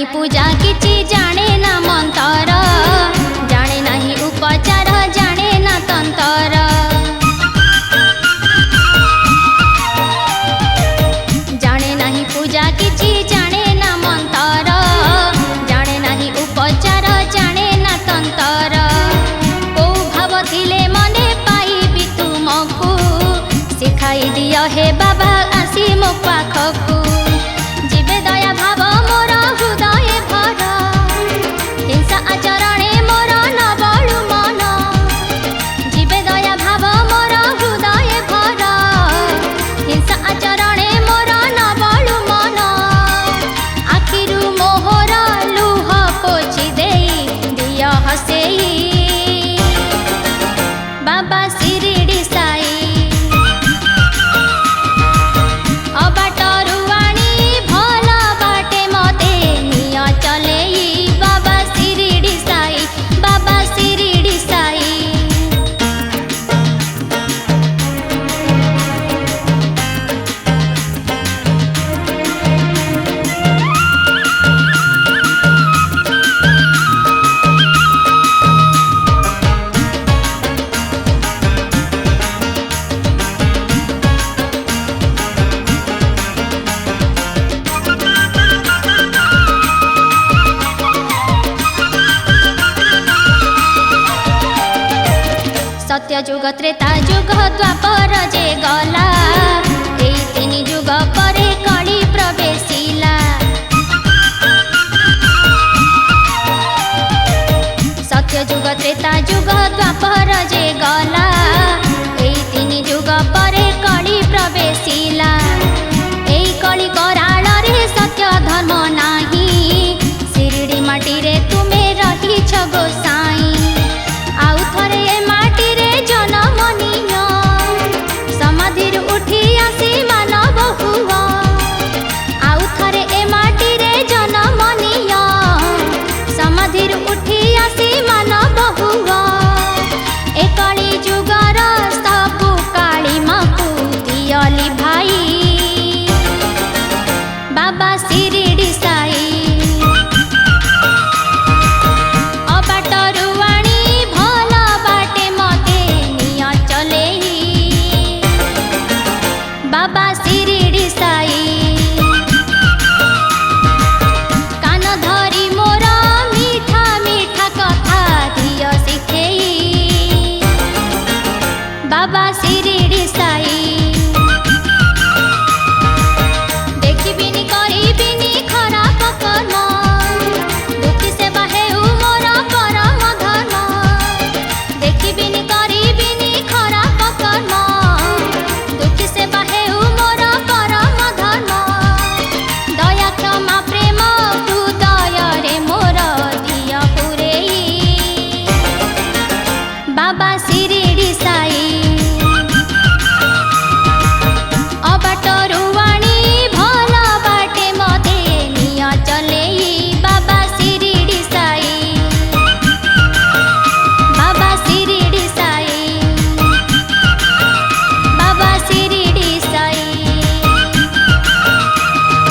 नहीं पूजा किछि जाने ना मंतर, जाने नहीं उपचार जाने ना तंतर। जाने नहीं पूजा किछि जाने ना मंतर, जाने नहीं उपचार जाने ना तंतर। को भाव थिले मने पाइबी तुमको, सिखाई दियो हे बाबा आसी मो पाखकू। जीवे दया भाव मोर हृदय भर, हिंसा आचरणे मोर न बळु मन। जीवे दया भाव मोर हृदय भर, हिंसा आचरणे मोर न बळु मन। आखिरु मोहर लुह पोछि देई दिय हसेई बाबा शिरडी साई। सत्य जुग त्रेता जुग द्वापर जे गला, एई तीन जुग परे कली प्रवेशिला। सत्य जुग त्रेता जुग द्वापर जे गला, एई तीन जुग परे कली प्रवेशिला। एई कली कराल रे सत्य धर्म नाही, शिरडी माटी रे तुमे रहिछ गोसाई। आउ थरे ए माटी रे जनम निय, समाधिर उठी आसी मानव हुआ। आउ थरे ए माटी रे जनम निय, समाधिर उठी आसी मानव हुआ। ए कली जुगर सबु काली माकू दियली भाई बाबा शिरडी साई। बाबा शिरडी साई कान धरी मोर मीठा मीठा कथा दिय शिखेई बाबा शिरडी साई। देखिबिनी करिबिनी खराब कर्म, दुखी सेवा हेउ मोर परम धर्म। देखिबिनी करिबिनी खराब कर्म, दुखी सेवा हेउ मोर परम धर्म। दया क्षमा प्रेम हृदय रे मोर दिय पुरेई बाबा।